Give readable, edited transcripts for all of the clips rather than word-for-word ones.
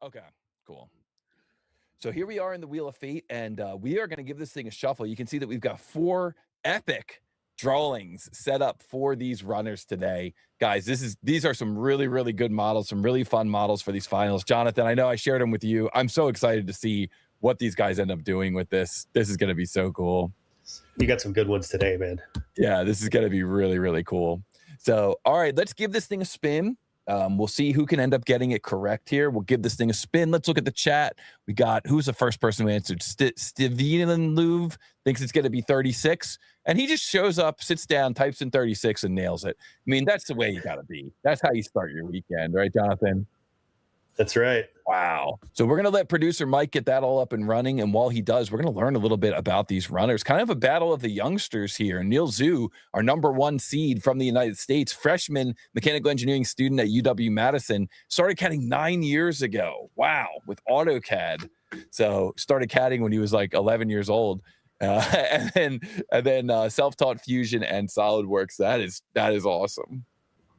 Okay, cool. So here we are in the Wheel of Fate, and we are going to give this thing a shuffle. You can see that we've got 4 epic drawings set up for these runners today. Guys, these are some really, really good models, some really fun models for these finals. Jonathan, I know I shared them with you. I'm so excited to see what these guys end up doing with this. This is going to be so cool. You got some good ones today, man. Yeah, this is going to be really, really cool. So, all right, let's give this thing a spin. We'll see who can end up getting it correct here. We'll give this thing a spin. Let's look at the chat. We got, who's the first person who answered? Steven Louvre thinks it's going to be 36. And he just shows up, sits down, types in 36 and nails it. I mean, that's the way you got to be. That's how you start your weekend, right, Jonathan? That's right. Wow. So we're going to let producer Mike get that all up and running. And while he does, we're going to learn a little bit about these runners. Kind of a battle of the youngsters here. Neil Zhu, our #1 seed from the United States, freshman mechanical engineering student at UW-Madison, started CADing 9 years ago. Wow. With AutoCAD. So started CADing when he was like 11 years old. And then self-taught Fusion and SolidWorks. That is awesome.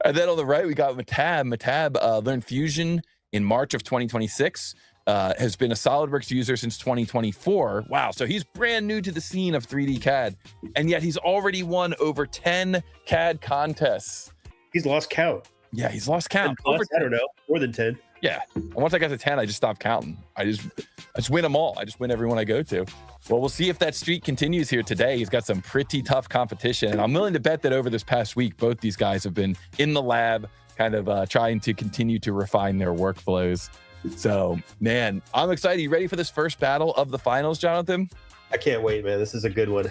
And then on the right, we got Mehtab. Mehtab learned Fusion in March of 2026, has been a SolidWorks user since 2024. Wow, so he's brand new to the scene of 3D CAD, and yet he's already won over 10 CAD contests. He's lost count. Yeah, he's lost count. I don't know, more than 10. Yeah, and once I got to 10, I just stopped counting. I just win them all. I just win everyone I go to. Well, we'll see if that streak continues here today. He's got some pretty tough competition, and I'm willing to bet that over this past week, both these guys have been in the lab, kind of trying to continue to refine their workflows. So, man, I'm excited. You ready for this first battle of the finals, Jonathan? I can't wait, man. This is a good one.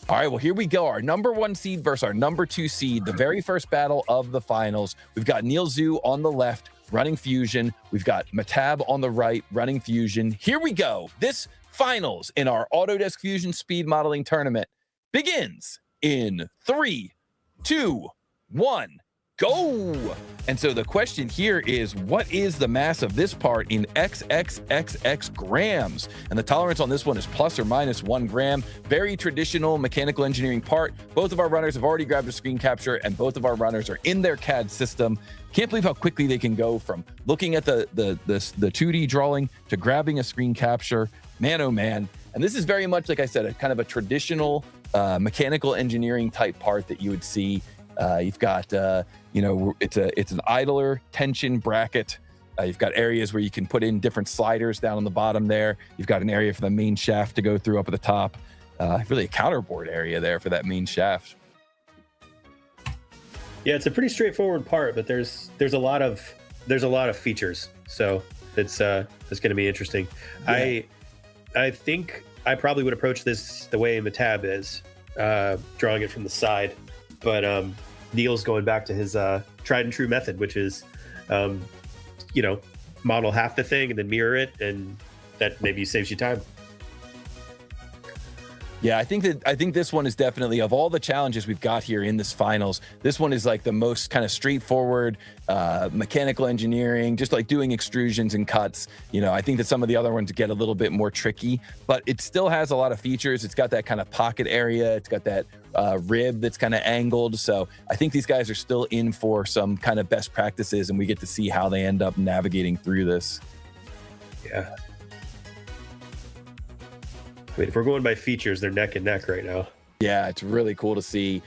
All right, well, here we go. Our #1 seed versus our #2 seed, the very first battle of the finals. We've got Neil Zhu on the left, running Fusion. We've got Mehtab on the right, running Fusion. Here we go. This finals in our Autodesk Fusion speed modeling tournament begins in 3, 2, 1. Go! And so the question here is, what is the mass of this part in XXXX grams? And the tolerance on this one is plus or minus 1 gram. Very traditional mechanical engineering part. Both of our runners have already grabbed a screen capture, and both of our runners are in their CAD system. Can't believe how quickly they can go from looking at the 2D drawing to grabbing a screen capture. Man, oh man. And this is very much, like I said, a kind of a traditional mechanical engineering type part that you would see. You've got, it's an idler tension bracket. You've got areas where you can put in different sliders down on the bottom there. You've got an area for the main shaft to go through up at the top. Really a counterboard area there for that main shaft. Yeah, it's a pretty straightforward part, but there's a lot of features. So it's going to be interesting. Yeah. I think I probably would approach this the way Mehtab is, drawing it from the side, but Neil's going back to his tried and true method, which is, model half the thing and then mirror it, and that maybe saves you time. Yeah, I think this one is definitely, of all the challenges we've got here in this finals, this one is like the most kind of straightforward mechanical engineering, just like doing extrusions and cuts. I think that some of the other ones get a little bit more tricky, but it still has a lot of features. It's got that kind of pocket area. It's got that rib that's kind of angled. So I think these guys are still in for some kind of best practices, and we get to see how they end up navigating through this. Yeah. Wait, if we're going by features, they're neck and neck right now. Yeah, it's really cool to see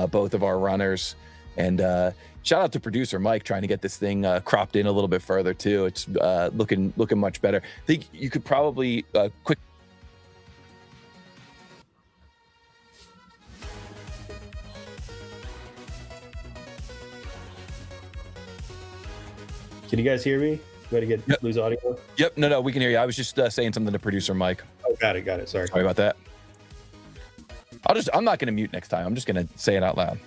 both of our runners. And shout out to producer Mike trying to get this thing cropped in a little bit further too. It's looking much better. I think you could probably quick. Can you guys hear me? Going to Yep. lose audio? Yep. No, we can hear you. I was just saying something to producer Mike. Oh, got it. Sorry about that. I'm not going to mute next time. I'm just going to say it out loud.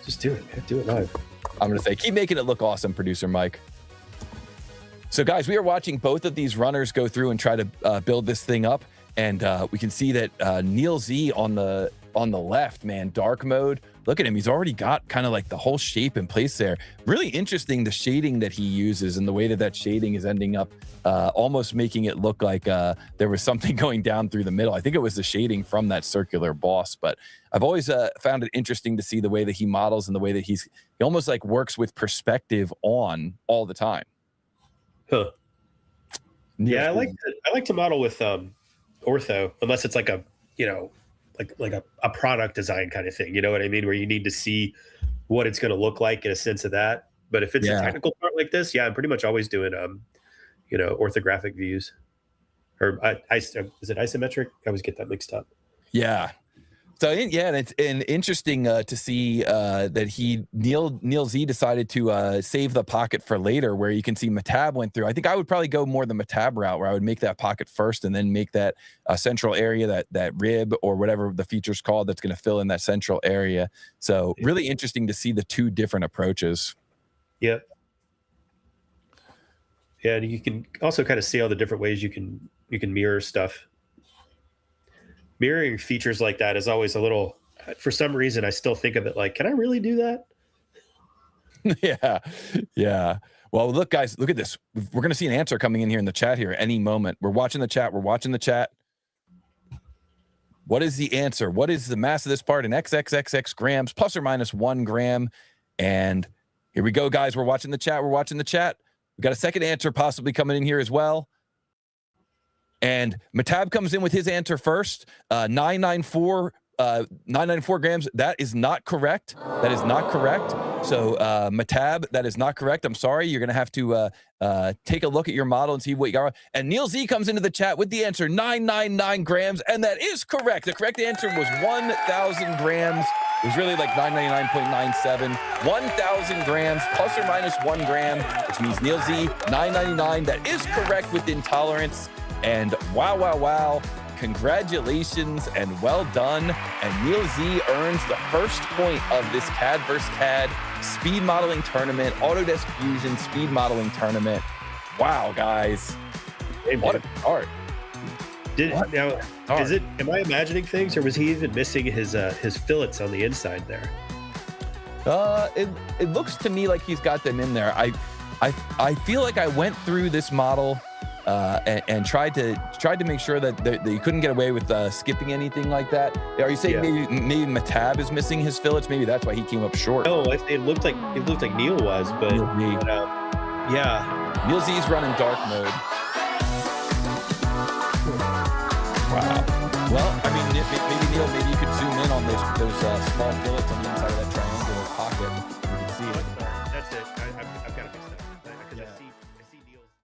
Just do it, man. Do it live. I'm going to say, keep making it look awesome, producer Mike. So guys, we are watching both of these runners go through and try to build this thing up. And we can see that Neil Z on the left, man, dark mode. Look at him. He's already got kind of like the whole shape in place there. Really interesting, the shading that he uses and the way that shading is ending up almost making it look like there was something going down through the middle. I think it was the shading from that circular boss, but I've always found it interesting to see the way that he models and the way that he almost like works with perspective on all the time. Huh. Yeah, Neil's I like to model with ortho, unless it's like a a product design kind of thing. You know what I mean? Where you need to see what it's going to look like, get a sense of that. But if it's a yeah. technical part like this, yeah, I'm pretty much always doing orthographic views, or is it isometric? I always get that mixed up. Yeah. So yeah, and it's interesting to see that Neil Z decided to save the pocket for later, where you can see Mehtab went through. I think I would probably go more the Mehtab route, where I would make that pocket first and then make that central area, that rib or whatever the feature's called, that's going to fill in that central area. So really interesting to see the two different approaches. Yep. Yeah, and you can also kind of see all the different ways you can mirror stuff. Mirroring features like that is always a little, for some reason, I still think of it like, can I really do that? Yeah. Yeah. Well, look, guys, look at this. We're going to see an answer coming in here in the chat here any moment. We're watching the chat. We're watching the chat. What is the answer? What is the mass of this part in XXXX grams, plus or minus 1 gram? And here we go, guys. We're watching the chat. We're watching the chat. We got a second answer possibly coming in here as well. And Mehtab comes in with his answer first. 994 grams. That is not correct. That is not correct. So Mehtab, that is not correct. I'm sorry. You're going to have to take a look at your model and see what you got. And Neil Z comes into the chat with the answer 999 grams. And that is correct. The correct answer was 1,000 grams. It was really like 999.97. 1,000 grams plus or minus 1 gram, which means Neil Z 999. That is correct within tolerance. And wow. Congratulations and well done. And Neil Z earns the first point of this CAD vs. CAD speed modeling tournament, Autodesk Fusion speed modeling tournament. Wow, guys. Hey, what a start. Am I imagining things, or was he even missing his fillets on the inside there? It looks to me like he's got them in there. I feel like I went through this model and tried to make sure that you couldn't get away with skipping anything like that. Are you saying maybe Mehtab is missing his fillets? Maybe that's why he came up short. No, it looked like Neil was, but yeah, Neil Z's running dark mode. Wow. Well, I mean, maybe Neil, maybe you could zoom in on those small fillets on the inside of that triangle.